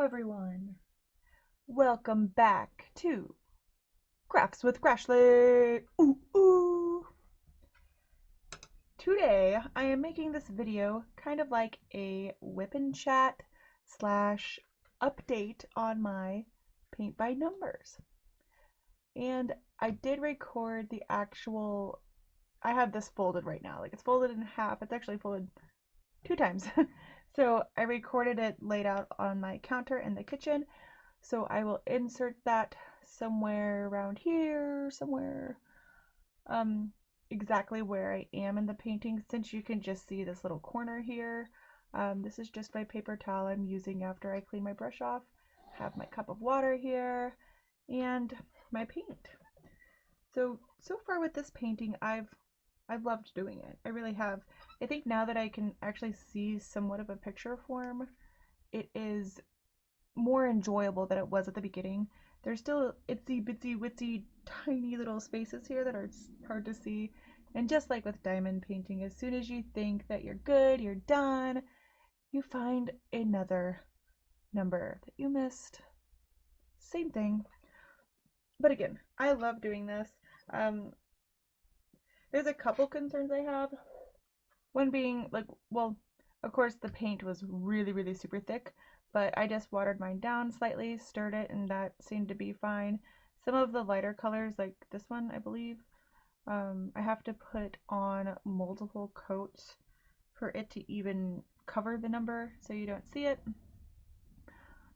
everyone. Welcome back to Crafts with Crashly. Ooh, ooh. Today I am making this video kind of like a WIP Chat slash update on my paint by numbers. And I did record the actual, I have this folded right now. Like it's folded in half. It's actually folded 2 times. So I recorded it laid out on my counter in the kitchen. So I will insert that somewhere around here, somewhere, exactly where I am in the painting, since you can just see this little corner here. This is just my paper towel I'm using after I clean my brush off. Have my cup of water here and my paint. So far with this painting, I've loved doing it. I really have. I think now that I can actually see somewhat of a picture form, it is more enjoyable than it was at the beginning. There's still itsy bitsy witsy tiny little spaces here that are hard to see. And just like with diamond painting, as soon as you think that you're good, you're done, you find another number that you missed. Same thing. But again, I love doing this. There's a couple concerns I have. One being, like, well, of course the paint was really super thick, but I just watered mine down slightly, stirred it, and that seemed to be fine. Some of the lighter colors, like this one, I believe, I have to put on multiple coats for it to even cover the number so you don't see it.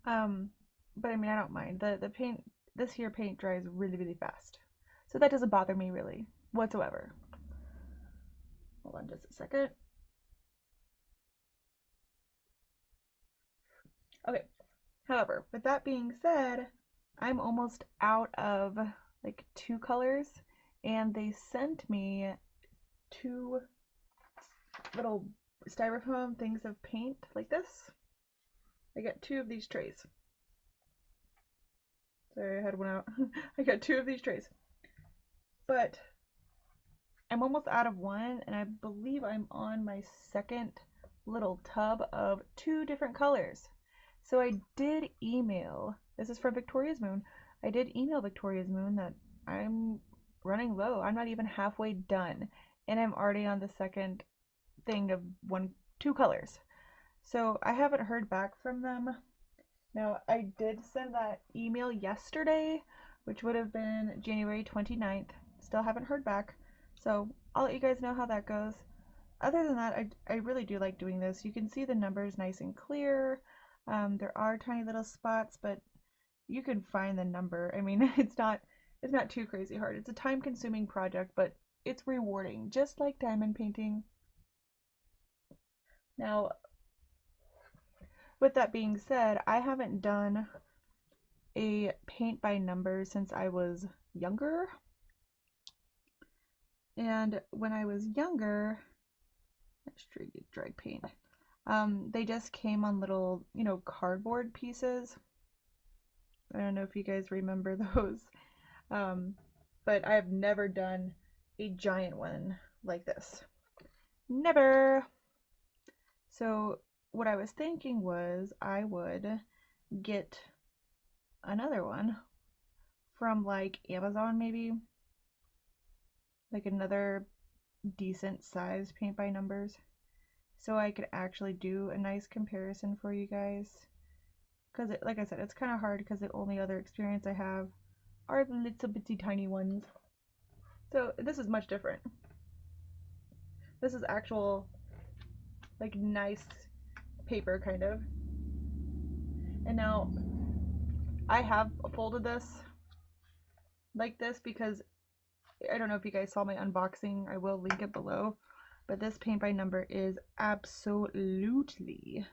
But I mean, I don't mind. The paint, this here paint dries really fast. So that doesn't bother me really whatsoever. Hold on just a second. Okay. However, with that being said, I'm almost out of like 2 colors, and they sent me 2 little styrofoam things of paint like this. I got 2 of these trays. Sorry, I had one out. I got 2 of these trays. But I'm almost out of one, and I believe I'm on my second little tub of 2 different colors. So I did email, this is from Victoria's Moon, I did email Victoria's Moon that I'm running low. I'm not even halfway done, and I'm already on the second thing of 2 colors. So I haven't heard back from them. Now, I did send that email yesterday, which would have been January 29th. Still haven't heard back. So I'll let you guys know how that goes. Other than that, I really do like doing this. You can see the numbers nice and clear. There are tiny little spots, but you can find the number. I mean, it's not too crazy hard. It's a time-consuming project, but it's rewarding, just like diamond painting. Now, with that being said, I haven't done a paint by numbers since I was younger. And when I was younger, let's dry paint. They just came on little, cardboard pieces. I don't know if you guys remember those. But I have never done a giant one like this. Never. So what I was thinking was I would get another one from like Amazon, maybe. Like another decent sized paint by numbers, so I could actually do a nice comparison for you guys, because like I said, it's kind of hard because the only other experience I have are the little bitty tiny ones. So this is much different. This is actual like nice paper kind of. And now I have folded this like this because I don't know if you guys saw my unboxing. I will link it below. But this paint by number is absolutely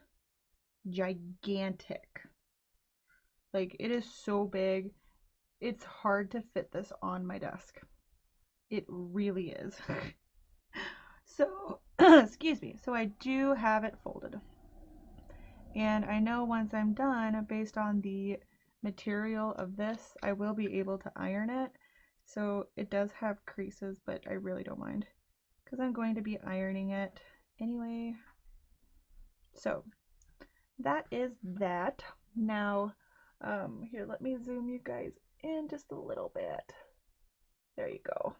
gigantic. Like, it is so big. It's hard to fit this on my desk. It really is. So, excuse me. So I do have it folded. And I know once I'm done, based on the material of this, I will be able to iron it. So it does have creases, but I really don't mind, because I'm going to be ironing it anyway. So that is that. Now, here, let me zoom you guys in just a little bit. There you go.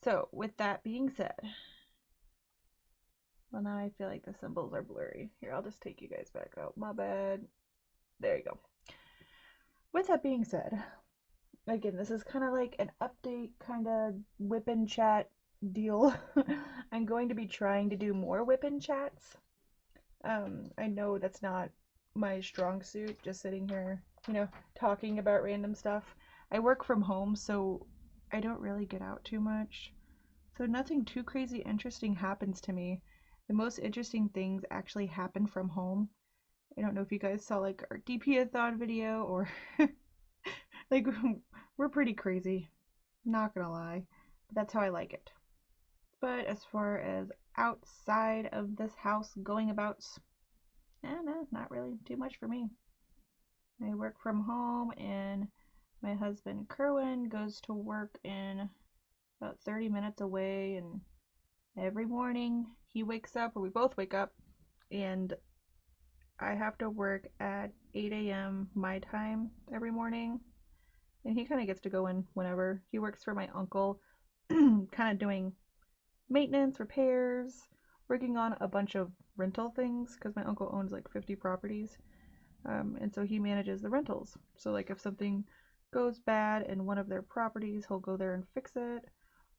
So, with that being said, well, now I feel like the symbols are blurry. Here, I'll just take you guys back out. My bad. There you go. With that being said, again, this is kind of like an update, kind of WIP Chat deal. I'm going to be trying to do more WIP Chats. I know that's not my strong suit, just sitting here, talking about random stuff. I work from home, so I don't really get out too much. So nothing too crazy interesting happens to me. The most interesting things actually happen from home. I don't know if you guys saw like our DP-a-thon video or like we're pretty crazy. Not gonna lie. But that's how I like it. But as far as outside of this house going abouts, no, not really too much for me. I work from home and my husband Kerwin goes to work in about 30 minutes away, and every morning he wakes up, or we both wake up, and I have to work at 8 a.m. my time every morning, and he kind of gets to go in whenever. He works for my uncle, kind of doing maintenance, repairs, working on a bunch of rental things because my uncle owns like 50 properties. And so he manages the rentals. So like if something goes bad in one of their properties, he'll go there and fix it.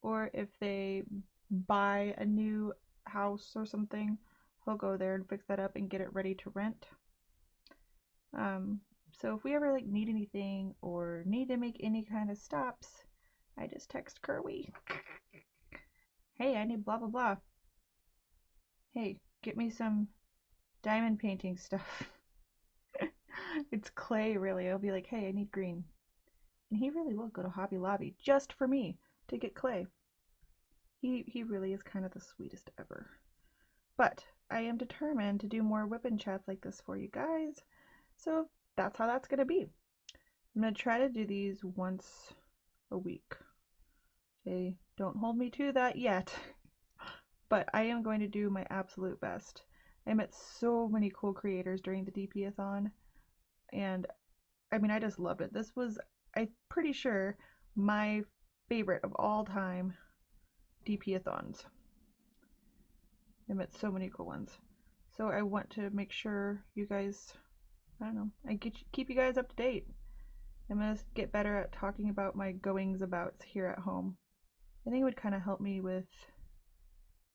Or if they buy a new house or something, he'll go there and fix that up and get it ready to rent. So if we ever like need anything or need to make any kind of stops, I just text Kerwin. Hey, I need blah blah blah. Hey, get me some diamond painting stuff. It's clay, really. I'll be like, hey, I need green. And he really will go to Hobby Lobby just for me to get clay. He really is kind of the sweetest ever. But I am determined to do more WIP chats like this for you guys. So that's how that's going to be. I'm going to try to do these once a week. Okay, don't hold me to that yet. But I am going to do my absolute best. I met so many cool creators during the DP-a-thon. And I mean, I just loved it. This was, I'm pretty sure, my favorite of all time DP-a-thons. I met so many cool ones. So I want to make sure you guys, I don't know, keep you guys up to date. I'm going to get better at talking about my goings abouts here at home. I think it would kind of help me with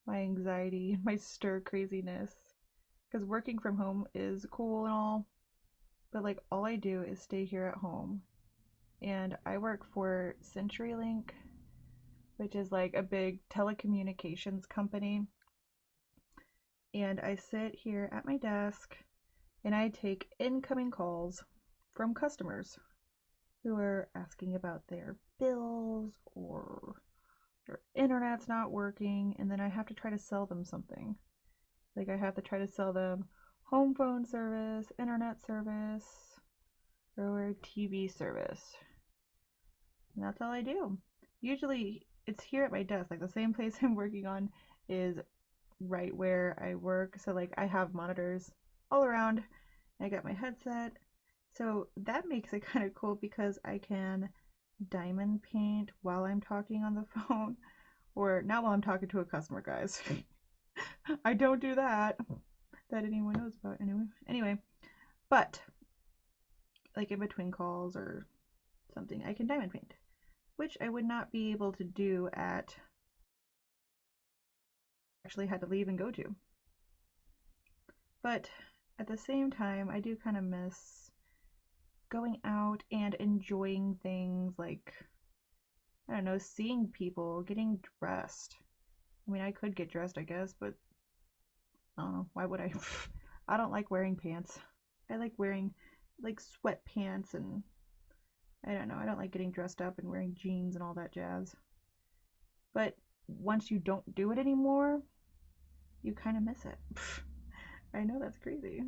my anxiety and my stir craziness. Because working from home is cool and all, but like all I do is stay here at home. And I work for CenturyLink, which is like a big telecommunications company. And I sit here at my desk and I take incoming calls from customers who are asking about their bills or their internet's not working, and then I have to try to sell them something. Like I have to try to sell them home phone service, internet service, or TV service. And that's all I do. Usually it's here at my desk. Like the same place I'm working on is right where I work. So like I have monitors all around. I got my headset. So that makes it kind of cool because I can diamond paint while I'm talking on the phone. Or not while I'm talking to a customer, guys. I don't do that anyone knows about anyway. But like in between calls or something, I can diamond paint, which I would not be able to do at actually had to leave and go to. But at the same time, I do kind of miss going out and enjoying things like, I don't know, seeing people, getting dressed. I mean, I could get dressed, I guess, but I don't know, why would I? I don't like wearing pants. I like wearing like sweatpants, and I don't know, I don't like getting dressed up and wearing jeans and all that jazz. But once you don't do it anymore, you kind of miss it. I know that's crazy.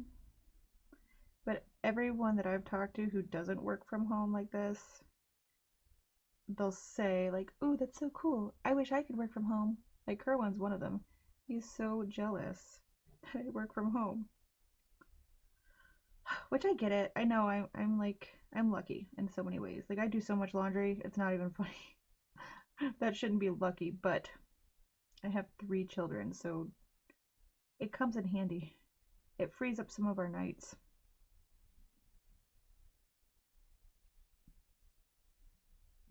But everyone that I've talked to who doesn't work from home like this, they'll say like, "Ooh, that's so cool. I wish I could work from home." Like Kerwin's one of them. He's so jealous that I work from home. Which I get it. I know I'm like I'm lucky in so many ways. Like I do so much laundry, it's not even funny. That shouldn't be lucky, but I have 3 children, so it comes in handy. It frees up some of our nights.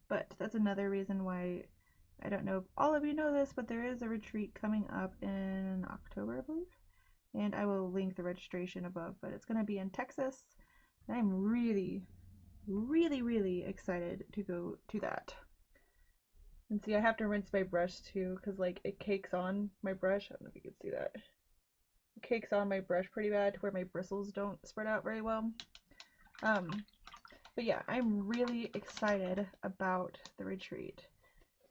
But that's another reason why I don't know if all of you know this, but there is a retreat coming up in October, I believe. And I will link the registration above, but it's going to be in Texas. And I'm really, really, really excited to go to that. And see, I have to rinse my brush too, because like it cakes on my brush. I don't know if you can see that. It cakes on my brush pretty bad to where my bristles don't spread out very well. But yeah, I'm really excited about the retreat.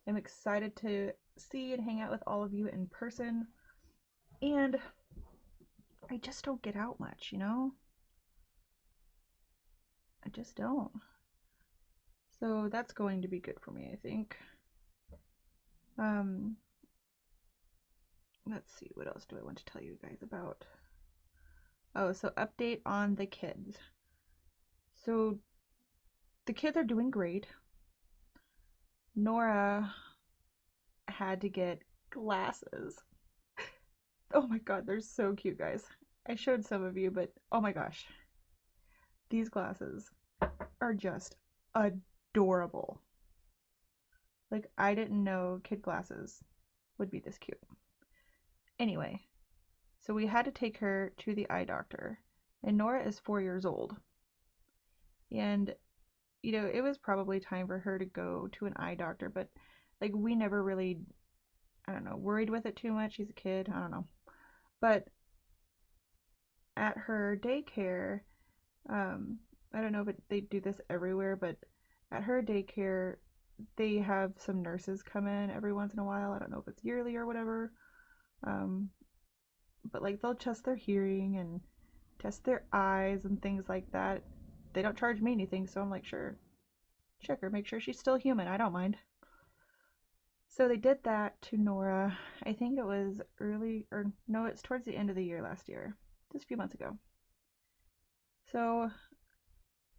I'm excited to see and hang out with all of you in person. And I just don't get out much, you know? I just don't. So that's going to be good for me, I think. Let's see, what else do I want to tell you guys about? Oh, so update on the kids. So the kids are doing great. Nora had to get glasses. Oh my god, they're so cute, guys. I showed some of you, but oh my gosh. These glasses are just adorable. Like, I didn't know kid glasses would be this cute. Anyway, so we had to take her to the eye doctor. And Nora is 4 years old. And, you know, it was probably time for her to go to an eye doctor, but, like, we never really, I don't know, worried with it too much. She's a kid. I don't know. But at her daycare, I don't know if they do this everywhere, but at her daycare, they have some nurses come in every once in a while. I don't know if it's yearly or whatever. But like they'll test their hearing and test their eyes and things like that. They don't charge me anything, so I'm like, sure, check her, make sure she's still human. I don't mind. So they did that to Nora. I think it was early, or no, it's towards the end of the year last year, just a few months ago. So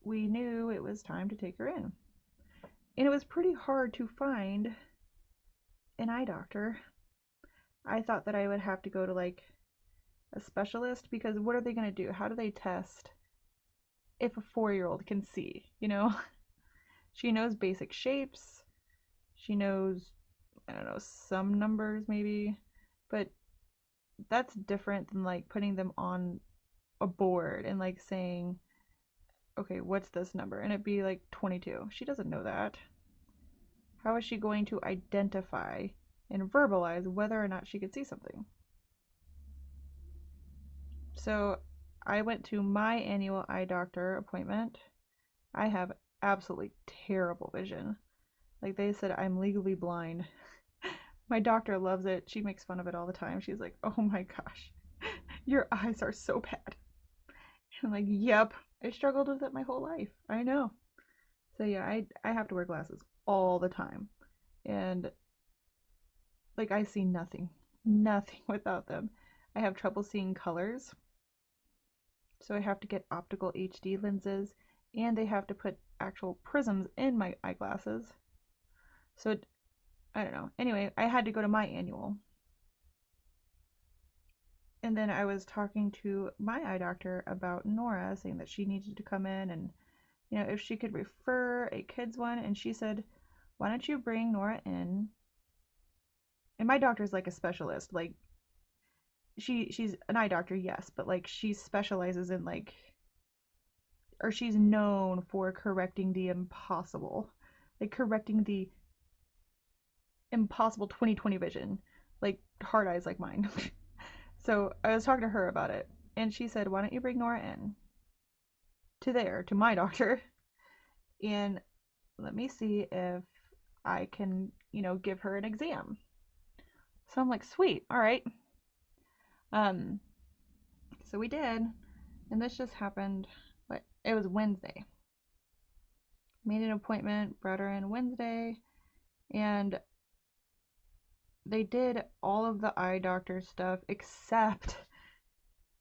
we knew it was time to take her in. And it was pretty hard to find an eye doctor. I thought that I would have to go to like a specialist because what are they going to do? How do they test if a 4-year-old can see? You know, she knows basic shapes. She knows, I don't know, some numbers maybe, but that's different than like putting them on a board and like saying, okay, what's this number? And it'd be like 22. She doesn't know that. How is she going to identify and verbalize whether or not she could see something? So I went to my annual eye doctor appointment. I have absolutely terrible vision. Like they said, I'm legally blind. My doctor loves it. She makes fun of it all the time. She's like, oh my gosh, your eyes are so bad. I'm like, yep, I struggled with it my whole life. I know. So yeah, I have to wear glasses all the time. And like I see nothing. Nothing without them. I have trouble seeing colors. So I have to get optical HD lenses and they have to put actual prisms in my eyeglasses. So I don't know. Anyway, I had to go to my annual. And then I was talking to my eye doctor about Nora, saying that she needed to come in and, you know, if she could refer a kid's one. And she said, why don't you bring Nora in? And my doctor's like a specialist. Like, she's an eye doctor, yes, but like she specializes in like, or she's known for correcting the impossible. Like correcting the impossible 20/20 vision. Like hard eyes like mine. So I was talking to her about it, and she said, why don't you bring Nora in to my doctor, and let me see if I can, you know, give her an exam. So I'm like, sweet, all right. So we did, and this just happened, what, it was Wednesday. Made an appointment, brought her in Wednesday, and they did all of the eye doctor stuff except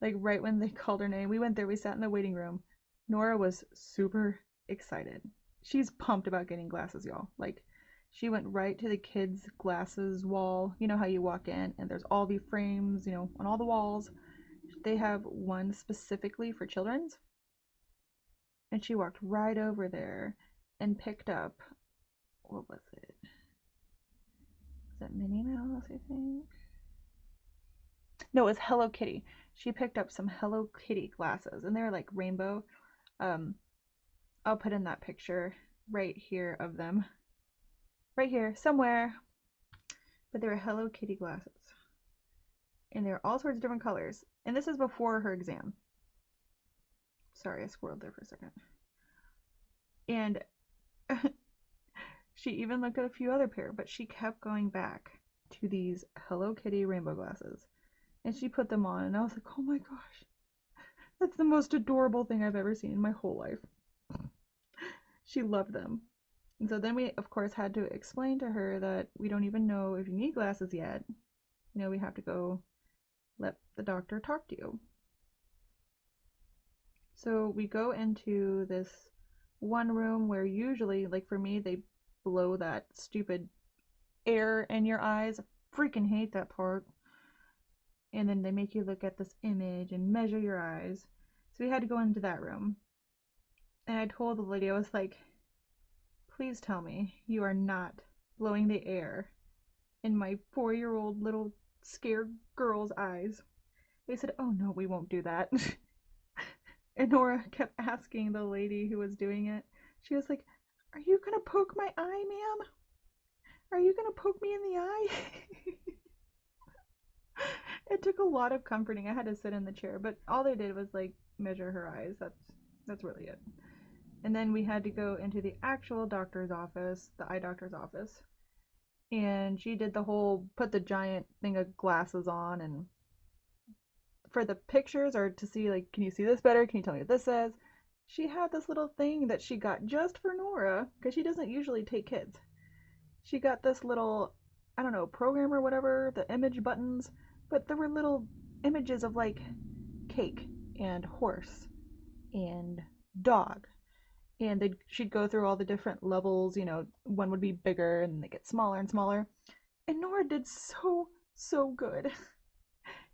Like right when they called her name, we went there, we sat in the waiting room. Nora was super excited. She's pumped about getting glasses, y'all. Like she went right to the kids' glasses wall. You know how you walk in and there's all the frames, on all the walls. They have one specifically for children's. And she walked right over there and picked up, what was it? Was that Minnie Mouse, I think? No, it was Hello Kitty. She picked up some Hello Kitty glasses, and they're like rainbow. Um, I'll put in that picture right here of them. Right here, somewhere. But they were Hello Kitty glasses. And they were all sorts of different colors. And this is before her exam. Sorry, I squirreled there for a second. And she even looked at a few other pair, but she kept going back to these Hello Kitty rainbow glasses. And she put them on, and I was like, oh my gosh, that's the most adorable thing I've ever seen in my whole life. She loved them. And so then we, of course, had to explain to her that we don't even know if you need glasses yet. We have to go let the doctor talk to you. So we go into this one room where usually, like for me, they blow that stupid air in your eyes. I freaking hate that part. And then they make you look at this image and measure your eyes. So we had to go into that room. And I told the lady, I was like, please tell me you are not blowing the air in my 4-year-old little scared girl's eyes. They said, oh no, we won't do that. And Nora kept asking the lady who was doing it. She was like, are you gonna poke my eye, ma'am? Are you gonna poke me in the eye? It took a lot of comforting. I had to sit in the chair, but all they did was like measure her eyes. That's really it. And then we had to go into the actual doctor's office, the eye doctor's office. And she did the whole put the giant thing of glasses on, and for the pictures or to see like, can you see this better? Can you tell me what this says? She had this little thing that she got just for Nora because she doesn't usually take kids. She got this little, I don't know, program or whatever, the image buttons, but there were little images of like cake and horse and dog. And she'd go through all the different levels, one would be bigger and they get smaller and smaller. And Nora did so good.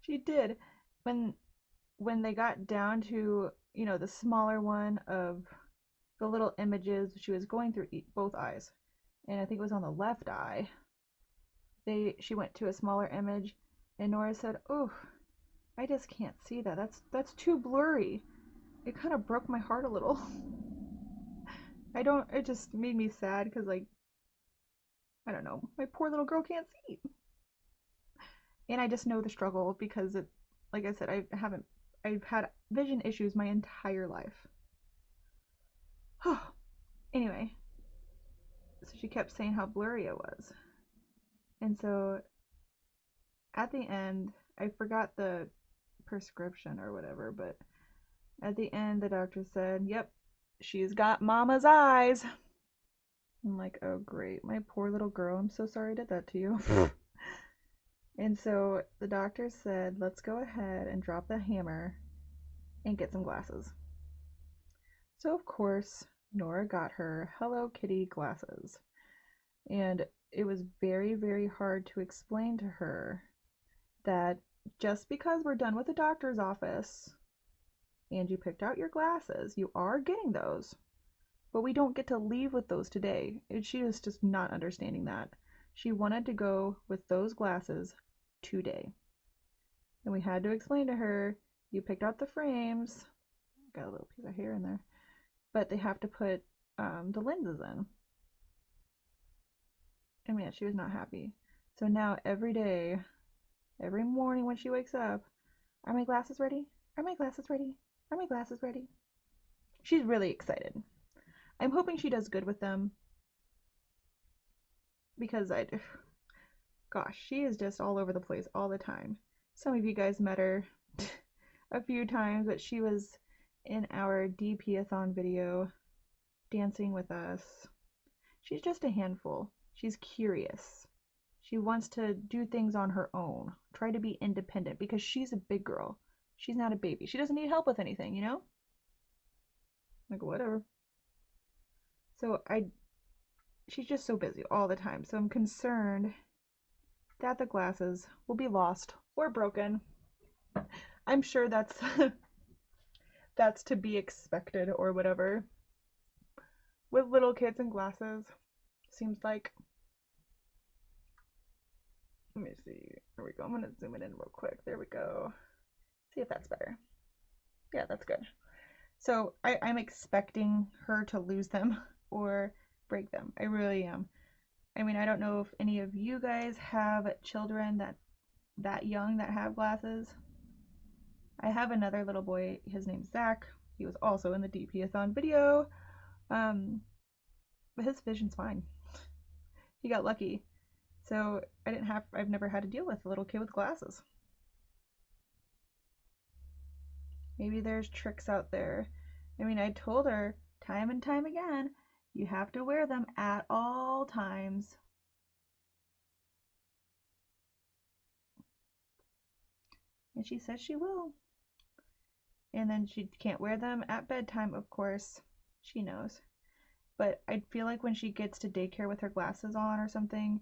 She did. When they got down to, the smaller one of the little images, she was going through both eyes. And I think it was on the left eye. She went to a smaller image, and Nora said, "Oh, I just can't see that. That's too blurry." It kind of broke my heart a little. It just made me sad because, like, I don't know, my poor little girl can't see. And I just know the struggle because like I said, I've had vision issues my entire life. Anyway, so she kept saying how blurry it was. And so at the end, I forgot the prescription or whatever, but at the end, the doctor said, yep, she's got mama's eyes. I'm like, oh, great. My poor little girl. I'm so sorry I did that to you. And so the doctor said, let's go ahead and drop the hammer and get some glasses. So, of course, Nora got her Hello Kitty glasses. And it was very, very hard to explain to her that just because we're done with the doctor's office and you picked out your glasses, you are getting those, but we don't get to leave with those today. She was just not understanding that. She wanted to go with those glasses today. And we had to explain to her, you picked out the frames, got a little piece of hair in there, but they have to put the lenses in. I mean, she was not happy. So now every day, every morning when she wakes up, are my glasses ready? Are my glasses ready? Are my glasses ready? She's really excited. I'm hoping she does good with them because gosh, she is just all over the place all the time. Some of you guys met her a few times, but she was in our DP-a-thon video dancing with us. She's just a handful. She's curious. She wants to do things on her own, try to be independent because she's a big girl. She's not a baby. She doesn't need help with anything, you know? Like, whatever. So she's just so busy all the time. So I'm concerned that the glasses will be lost or broken. I'm sure that's that's to be expected or whatever. With little kids and glasses, seems like. Let me see. There we go. I'm gonna zoom it in real quick. There we go. See if that's better. Yeah, that's good. So I'm expecting her to lose them or break them. I really am. I mean, I don't know if any of you guys have children that young that have glasses. I have another little boy. His name's Zach. He was also in the DP-a-thon video. But his vision's fine. He got lucky. So I've never had to deal with a little kid with glasses. Maybe there's tricks out there. I mean, I told her time and time again, you have to wear them at all times. And she says she will. And then she can't wear them at bedtime, of course. She knows. But I feel like when she gets to daycare with her glasses on or something,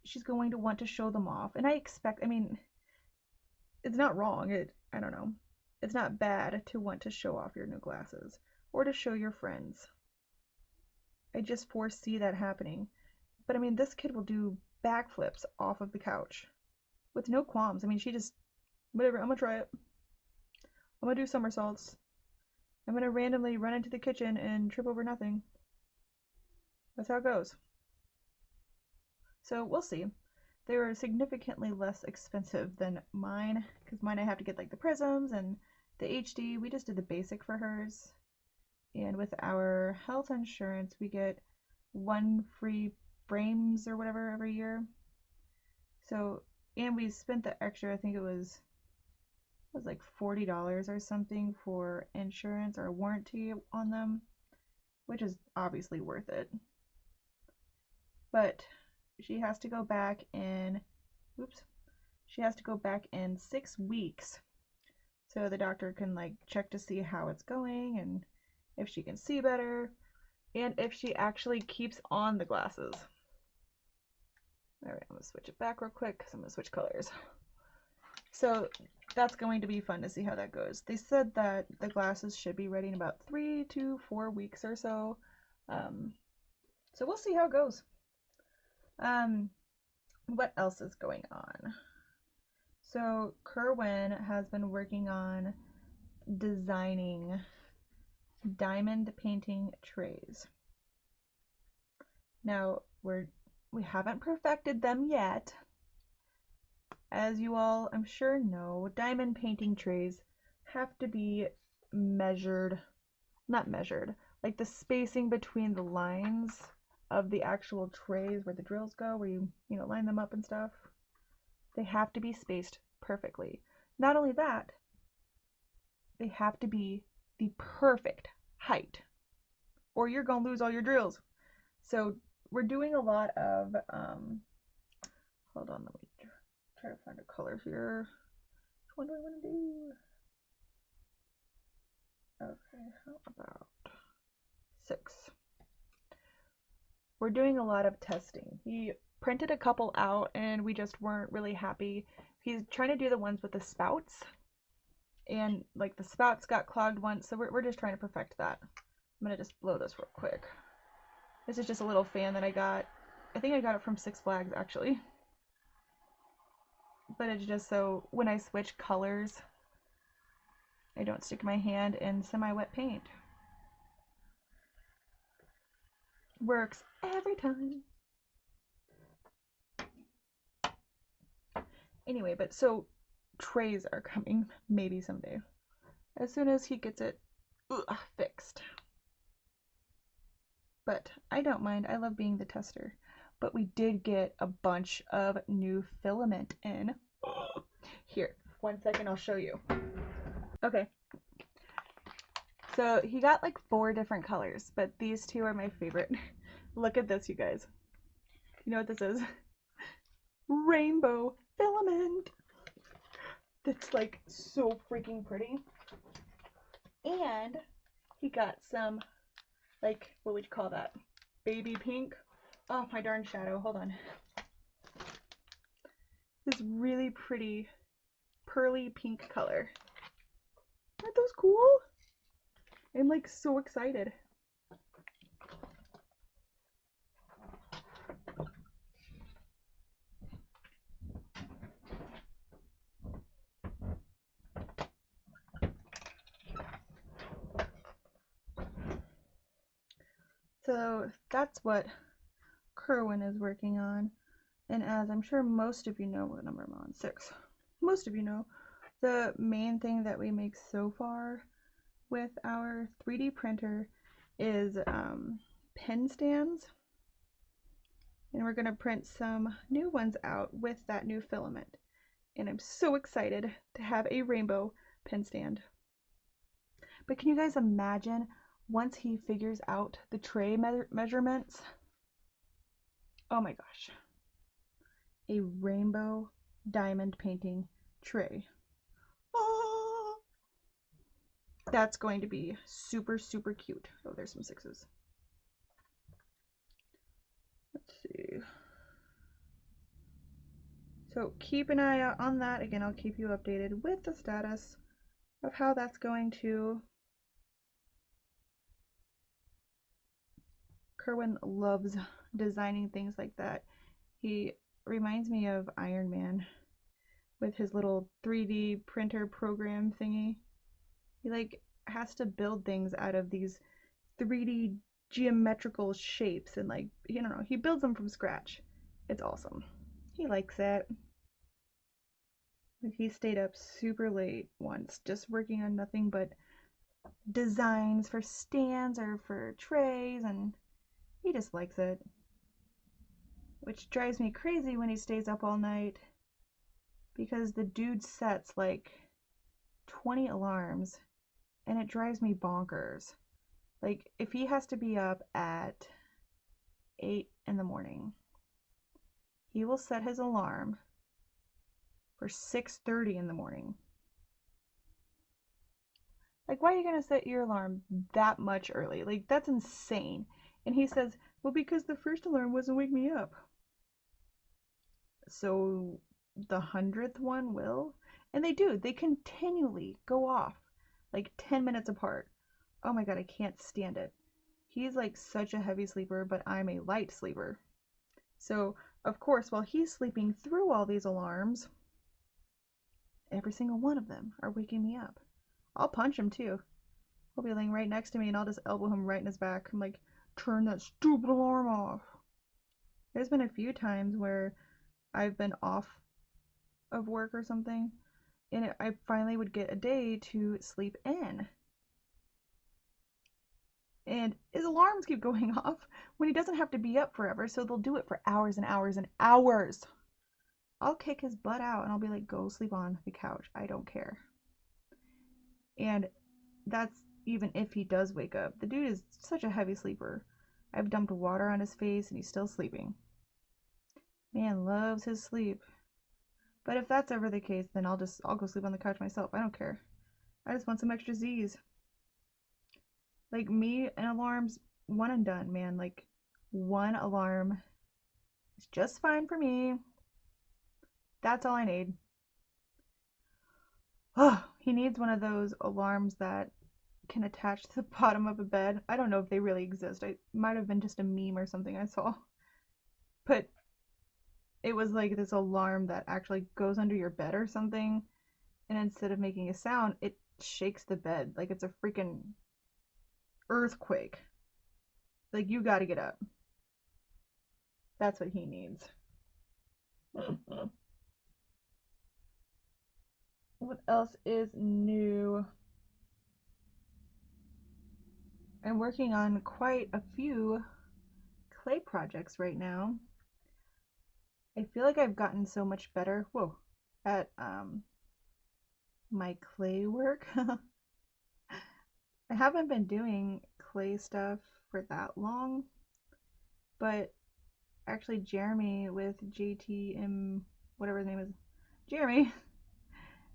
she's going to want to show them off. And I mean, it's not wrong. I don't know. It's not bad to want to show off your new glasses or to show your friends. I just foresee that happening. But I mean, this kid will do backflips off of the couch with no qualms. I mean, she just, whatever, I'm gonna try it. I'm gonna do somersaults. I'm gonna randomly run into the kitchen and trip over nothing. That's how it goes. So we'll see. They were significantly less expensive than mine, because mine I have to get like the prisms and the HD. We just did the basic for hers. And with our health insurance, we get 1 free frames or whatever every year. So, and we spent the extra, I think it was like $40 or something for insurance or warranty on them, which is obviously worth it. But she has to go back in, she has to go back in 6 weeks. So the doctor can like check to see how it's going and if she can see better and if she actually keeps on the glasses. All right, I'm gonna switch it back real quick because I'm gonna switch colors. So that's going to be fun to see how that goes. They said that the glasses should be ready in about 3 to 4 weeks or so. So we'll see how it goes. What else is going on? So Kerwin has been working on designing diamond painting trays. Now we haven't perfected them yet. As you all I'm sure know, diamond painting trays have to be measured, not measured, like the spacing between the lines of the actual trays where the drills go, where you line them up and stuff. They have to be spaced perfectly. Not only that, they have to be the perfect height, or you're gonna lose all your drills. So we're doing a lot of, hold on, let me try to find a color here. Which one do I want to do? Okay, how about 6? We're doing a lot of testing. He printed a couple out and we just weren't really happy. He's trying to do the ones with the spouts, and like the spouts got clogged once, so we're just trying to perfect that. I'm gonna just blow this real quick. This is just a little fan that I got. I think I got it from Six Flags actually. But it's just so when I switch colors, I don't stick my hand in semi-wet paint. Works every time. Anyway, but so trays are coming maybe someday. As soon as he gets it fixed. But I don't mind. I love being the tester. But we did get a bunch of new filament in. Here, 1 second, I'll show you. Okay. So he got like 4 different colors, but these 2 are my favorite. Look at this, you guys. You know what this is? Rainbow filament. that's like so freaking pretty. And he got some, like, what would you call that? Baby pink. Oh, my darn shadow. Hold on. This really pretty pearly pink color. Aren't those cool? I'm like so excited. So that's what Kerwin is working on. And as I'm sure most of you know, what number I'm on? 6. Most of you know, the main thing that we make so far with our 3D printer is pen stands. And we're going to print some new ones out with that new filament. And I'm so excited to have a rainbow pen stand. But can you guys imagine once he figures out the tray measurements? Oh my gosh. A rainbow diamond painting tray. Oh, that's going to be super, super cute. Oh, there's some 6s. Let's see. So keep an eye out on that. Again, I'll keep you updated with the status of how that's going to. Kerwin loves designing things like that. He reminds me of Iron Man with his little 3D printer program thingy. He like has to build things out of these 3D geometrical shapes and like, I don't know, he builds them from scratch. It's awesome. He likes it. Like he stayed up super late once just working on nothing but designs for stands or for trays, and he just likes it. Which drives me crazy when he stays up all night because the dude sets like 20 alarms and it drives me bonkers. Like if he has to be up at 8 in the morning, he will set his alarm for 6:30 in the morning. Like, why are you gonna set your alarm that much early? Like, that's insane. And he says, well, because the first alarm wasn't wake me up. So the 100th one will? And they do. They continually go off like 10 minutes apart. Oh my god, I can't stand it. He's like such a heavy sleeper, but I'm a light sleeper. So, of course, while he's sleeping through all these alarms, every single one of them are waking me up. I'll punch him too. He'll be laying right next to me and I'll just elbow him right in his back. I'm like, turn that stupid alarm off. There's been a few times where I've been off of work or something and I finally would get a day to sleep in. And his alarms keep going off when he doesn't have to be up forever, so they'll do it for hours and hours and hours. I'll kick his butt out and I'll be like, go sleep on the couch. I don't care. And that's even if he does wake up. The dude is such a heavy sleeper. I've dumped water on his face and he's still sleeping. Man loves his sleep. But if that's ever the case, then I'll go sleep on the couch myself. I don't care. I just want some extra Z's. Like me and alarms, one and done, man. Like one alarm is just fine for me. That's all I need. Oh, he needs one of those alarms that can attach to the bottom of a bed. I don't know if they really exist. It might have been just a meme or something I saw. But it was like this alarm that actually goes under your bed or something. And instead of making a sound, it shakes the bed like it's a freaking earthquake. Like, you gotta get up. That's what he needs. What else is new? I'm working on quite a few clay projects right now. I feel like I've gotten so much better, at my clay work. I haven't been doing clay stuff for that long, but actually Jeremy with JTM, whatever his name is, Jeremy,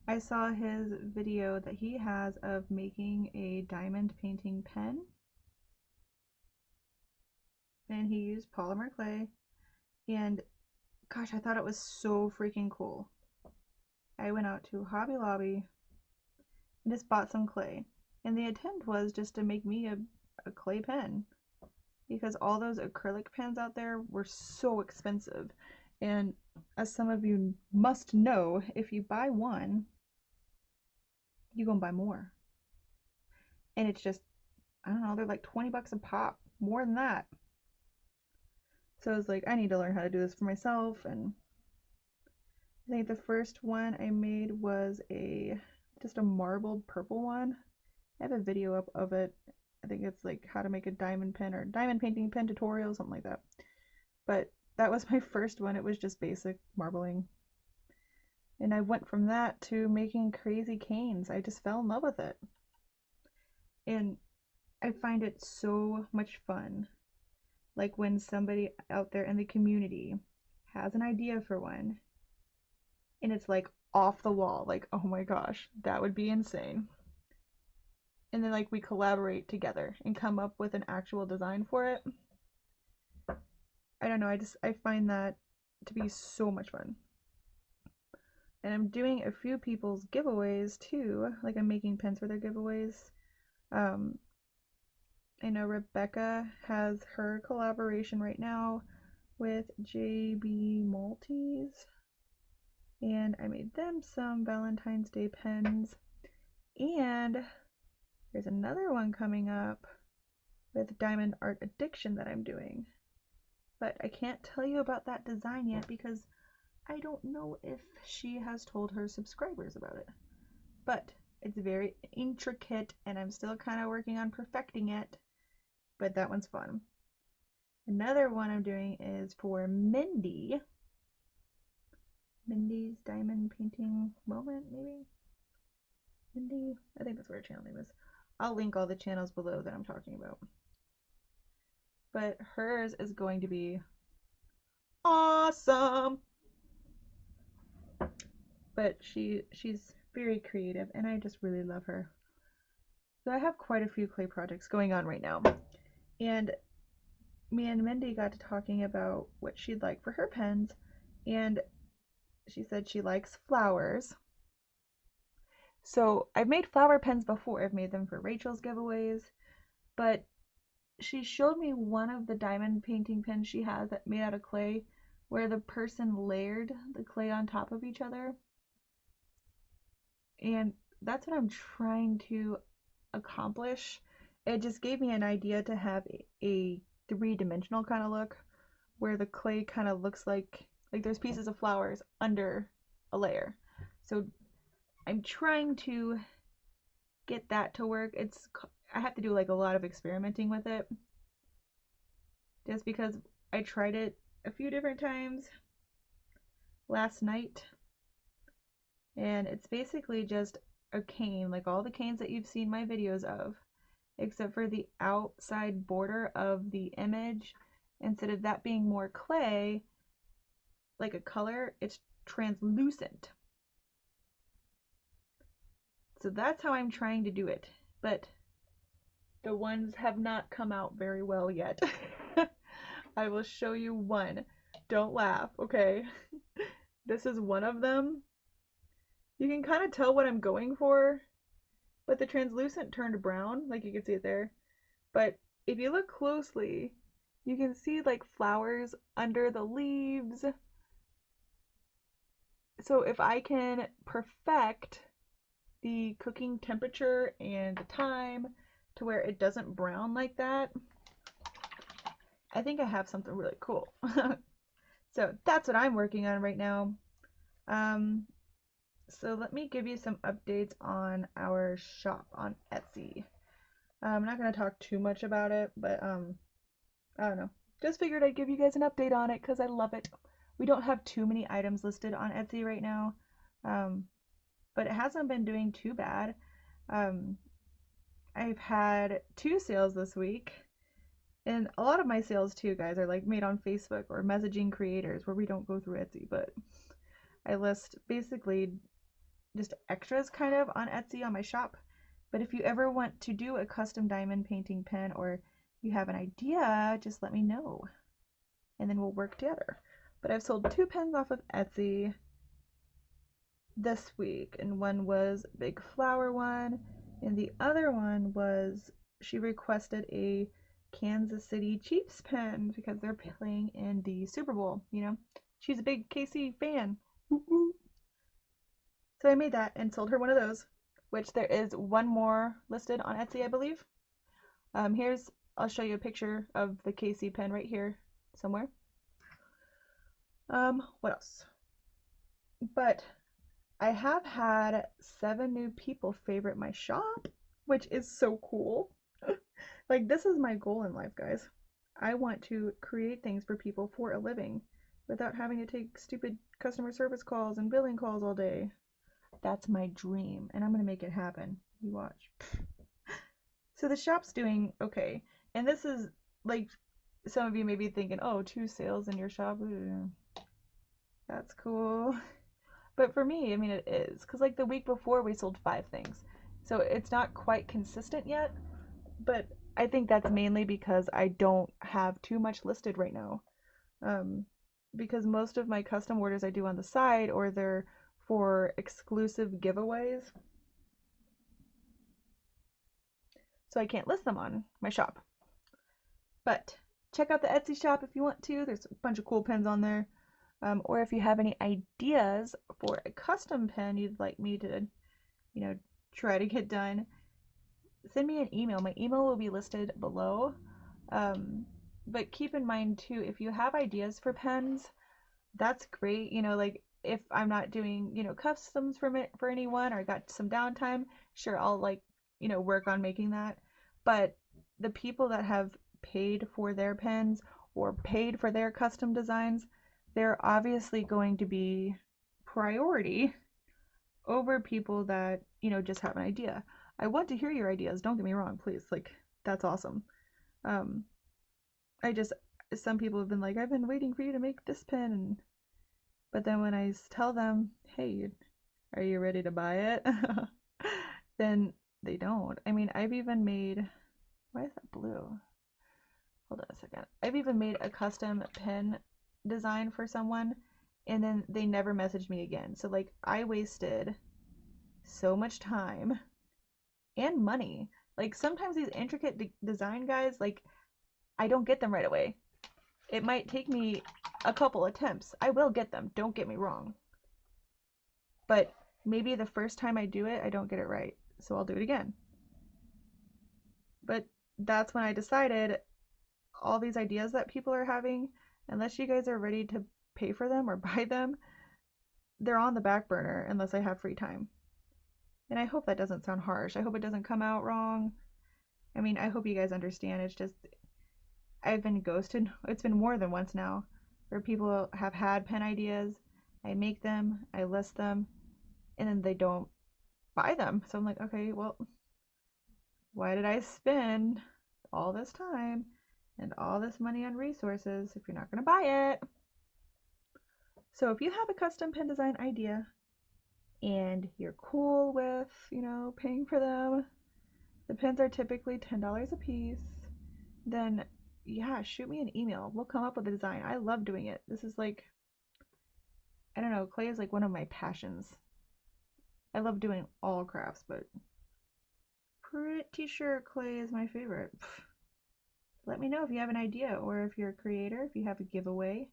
I saw his video that he has of making a diamond painting pen, and he used polymer clay, and gosh, I thought it was so freaking cool. I went out to Hobby Lobby and just bought some clay, and the attempt was just to make me a clay pen, because all those acrylic pens out there were so expensive, and as some of you must know, if you buy one, you gonna buy more. And it's just, I don't know, they're like 20 bucks a pop, more than that. So I was like, I need to learn how to do this for myself. And I think the first one I made was just a marbled purple one. I have a video up of it. I think it's like how to make a diamond pen or diamond painting pen tutorial, something like that. But that was my first one. It was just basic marbling. And I went from that to making crazy canes. I just fell in love with it. And I find it so much fun. Like when somebody out there in the community has an idea for one and it's like off the wall, like, oh my gosh, that would be insane. And then like we collaborate together and come up with an actual design for it. I don't know, I find that to be so much fun. And I'm doing a few people's giveaways too. Like I'm making pens for their giveaways. I know Rebecca has her collaboration right now with JB Maltese, and I made them some Valentine's Day pens. And there's another one coming up with Diamond Art Addiction that I'm doing, but I can't tell you about that design yet because I don't know if she has told her subscribers about it. But it's very intricate and I'm still kind of working on perfecting it, but that one's fun. Another one I'm doing is for Mindy. Mindy's Diamond Painting Moment, maybe? Mindy? I think that's what her channel name is. I'll link all the channels below that I'm talking about. But hers is going to be awesome! But she's very creative and I just really love her. So I have quite a few clay projects going on right now. And me and Mindy got to talking about what she'd like for her pens, and she said she likes flowers. So I've made flower pens before. I've made them for Rachel's giveaways, but she showed me one of the diamond painting pens she has that made out of clay where the person layered the clay on top of each other. And that's what I'm trying to accomplish. It just gave me an idea to have a three-dimensional kind of look where the clay kind of looks like there's pieces of flowers under a layer. So I'm trying to get that to work. I have to do like a lot of experimenting with it just because I tried it a few different times last night, and it's basically just a cane, like all the canes that you've seen my videos of, except for the outside border of the image, instead of that being more clay like a color, it's translucent. So that's how I'm trying to do it, but the ones have not come out very well yet. I will show you one. Don't laugh, okay? This is one of them. You can kind of tell what I'm going for, but the translucent turned brown, like you can see it there. But if you look closely, you can see like flowers under the leaves. So if I can perfect the cooking temperature and the time to where it doesn't brown like that, I think I have something really cool. So that's what I'm working on right now. So let me give you some updates on our shop on Etsy. I'm not going to talk too much about it, but I don't know. Just figured I'd give you guys an update on it because I love it. We don't have too many items listed on Etsy right now, but it hasn't been doing too bad. I've had 2 sales this week, and a lot of my sales too, guys, are like made on Facebook or messaging creators where we don't go through Etsy, but I list basically just extras kind of on Etsy on my shop. But if you ever want to do a custom diamond painting pen or you have an idea, just let me know and then we'll work together. But I've sold 2 pens off of Etsy this week, and one was a big flower one, and the other one was she requested a Kansas City Chiefs pen because they're playing in the Super Bowl, you know. She's a big KC fan. So I made that and sold her one of those, which there is one more listed on Etsy, I believe. I'll show you a picture of the KC pen right here somewhere. What else? But I have had 7 new people favorite my shop, which is so cool. Like, this is my goal in life, guys. I want to create things for people for a living without having to take stupid customer service calls and billing calls all day. That's my dream, and I'm going to make it happen. You watch. So the shop's doing okay. And this is, like, some of you may be thinking, oh, 2 sales in your shop? Ooh, that's cool. But for me, I mean, it is. Because, like, the week before, we sold 5 things. So it's not quite consistent yet. But I think that's mainly because I don't have too much listed right now. Because most of my custom orders I do on the side, or they're for exclusive giveaways. So I can't list them on my shop. But check out the Etsy shop if you want to. There's a bunch of cool pens on there. Or if you have any ideas for a custom pen you'd like me to, try to get done, send me an email. My email will be listed below. But keep in mind too, if you have ideas for pens, that's great. Like if I'm not doing, customs for anyone or I got some downtime, sure, I'll work on making that. But the people that have paid for their pens or paid for their custom designs, they're obviously going to be priority over people that, just have an idea. I want to hear your ideas, don't get me wrong, please. Like, that's awesome. Some people have been like, I've been waiting for you to make this pen, but then when I tell them, hey, are you ready to buy it? Then they don't. I mean, I've even made, why is that blue? Hold on a second. I've even made a custom pen design for someone, and then they never messaged me again. So, like, I wasted so much time and money. Like, sometimes these intricate design guys, like, I don't get them right away. It might take me a couple attempts. I will get them, don't get me wrong. But maybe the first time I do it, I don't get it right. So I'll do it again. But that's when I decided all these ideas that people are having, unless you guys are ready to pay for them or buy them, they're on the back burner unless I have free time. And I hope that doesn't sound harsh. I hope it doesn't come out wrong. I mean, I hope you guys understand. It's just, I've been ghosted. It's been more than once now where people have had pen ideas. I make them, I list them, and then they don't buy them. So I'm like, okay, well, why did I spend all this time and all this money on resources if you're not going to buy it? So if you have a custom pen design idea and you're cool with, paying for them, the pens are typically $10 a piece, then yeah, shoot me an email. We'll come up with a design. I love doing it. This is like, I don't know, clay is like one of my passions. I love doing all crafts, but pretty sure clay is my favorite. Let me know if you have an idea, or if you're a creator, if you have a giveaway.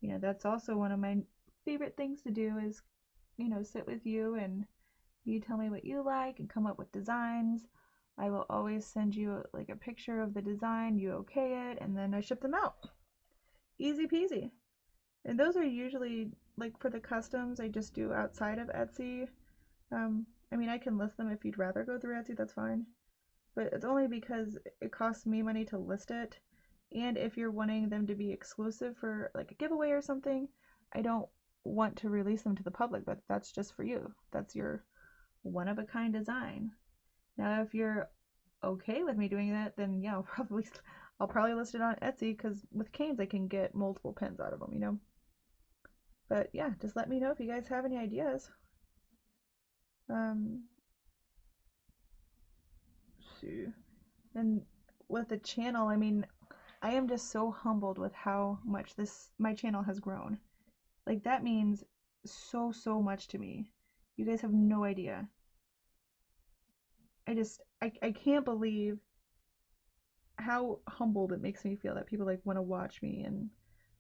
That's also one of my favorite things to do is, sit with you and you tell me what you like and come up with designs. I will always send you like a picture of the design, you okay it, and then I ship them out. Easy peasy. And those are usually, like for the customs, I just do outside of Etsy. I mean, I can list them if you'd rather go through Etsy, that's fine. But it's only because it costs me money to list it. And if you're wanting them to be exclusive for like a giveaway or something, I don't want to release them to the public, but that's just for you. That's your one-of-a-kind design. Now, if you're okay with me doing that, then yeah, I'll probably list it on Etsy, because with canes I can get multiple pens out of them, But yeah, just let me know if you guys have any ideas. Um, see. And with the channel, I mean, I am just so humbled with how much my channel has grown. Like that means so much to me. You guys have no idea. I can't believe how humbled it makes me feel that people like want to watch me and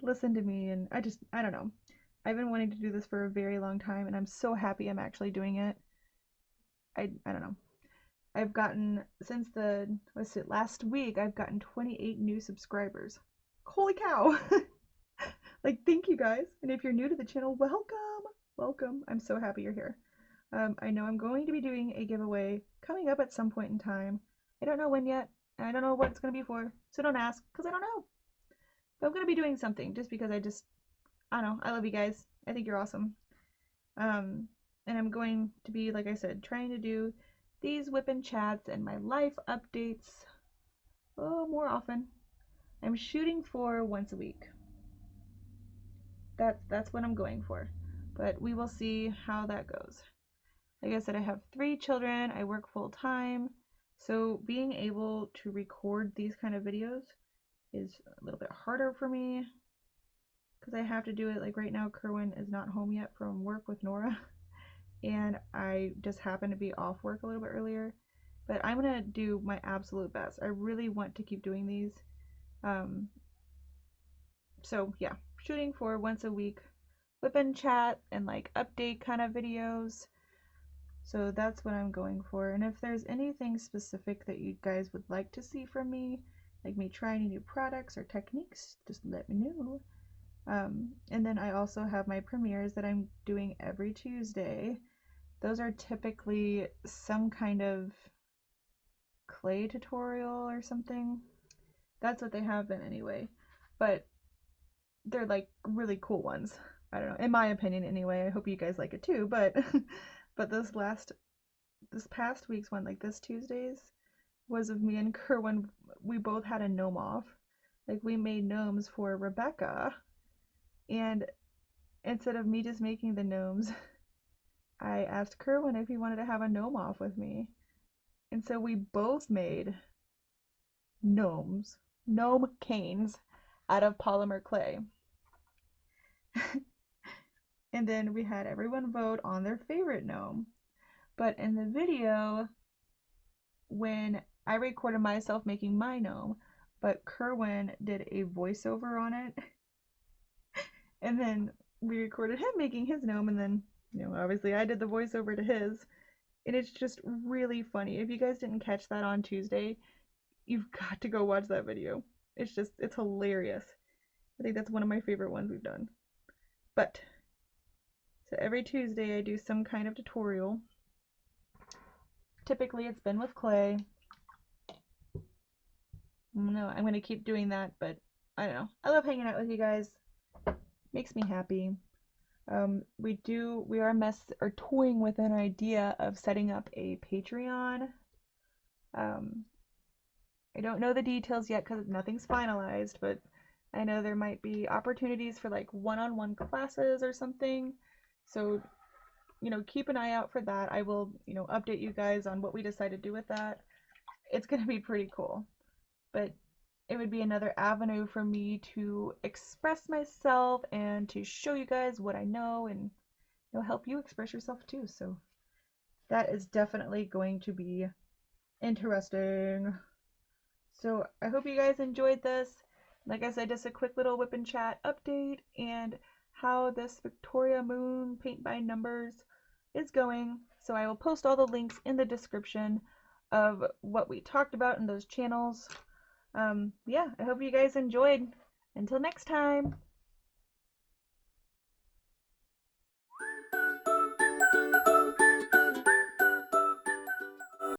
listen to me, and I don't know. I've been wanting to do this for a very long time, and I'm so happy I'm actually doing it. I don't know. I've gotten, since what's it, last week, I've gotten 28 new subscribers. Holy cow! Like, thank you guys. And if you're new to the channel, welcome! Welcome. I'm so happy you're here. I know I'm going to be doing a giveaway coming up at some point in time. I don't know when yet, and I don't know what it's going to be for, so don't ask, because I don't know. But I'm going to be doing something just because I don't know, I love you guys. I think you're awesome. And I'm going to be, like I said, trying to do these WIP chats and my life updates more often. I'm shooting for once a week. That's what I'm going for. But we will see how that goes. Like I said, I have 3 children, I work full time, so being able to record these kind of videos is a little bit harder for me because I have to do it. Like right now, Kerwin is not home yet from work with Nora, and I just happen to be off work a little bit earlier. But I'm gonna do my absolute best. I really want to keep doing these. So yeah, shooting for once a week WIP chat and like update kind of videos. So that's what I'm going for. And if there's anything specific that you guys would like to see from me, like me trying new products or techniques, just let me know. And then I also have my premieres that I'm doing every Tuesday. Those are typically some kind of clay tutorial or something. That's what they have been anyway. But they're like really cool ones. I don't know, in my opinion anyway. I hope you guys like it too, but but this past week's one, like this Tuesday's, was of me and Kerwin. We both had a gnome off. Like we made gnomes for Rebecca, and instead of me just making the gnomes, I asked Kerwin if he wanted to have a gnome off with me. And so we both made gnome canes out of polymer clay. And then we had everyone vote on their favorite gnome. But in the video, when I recorded myself making my gnome, but Kerwin did a voiceover on it, and then we recorded him making his gnome, and then, you know, obviously I did the voiceover to his, and it's just really funny. If you guys didn't catch that on Tuesday, you've got to go watch that video. It's hilarious. I think that's one of my favorite ones we've done. But, so every Tuesday I do some kind of tutorial. Typically it's been with clay. No, I'm going to keep doing that, but I don't know. I love hanging out with you guys. Makes me happy. We are toying with an idea of setting up a Patreon. I don't know the details yet because nothing's finalized, but I know there might be opportunities for like one-on-one classes or something. So, you know, keep an eye out for that. I will, you know, update you guys on what we decide to do with that. It's going to be pretty cool. But it would be another avenue for me to express myself and to show you guys what I know, and it'll help you express yourself too. So that is definitely going to be interesting. So I hope you guys enjoyed this. Like I said, just a quick little WIP chat update and how this Victoria Moon paint by numbers is going. So I will post all the links in the description of what we talked about in those channels. Yeah, I hope you guys enjoyed. Until next time.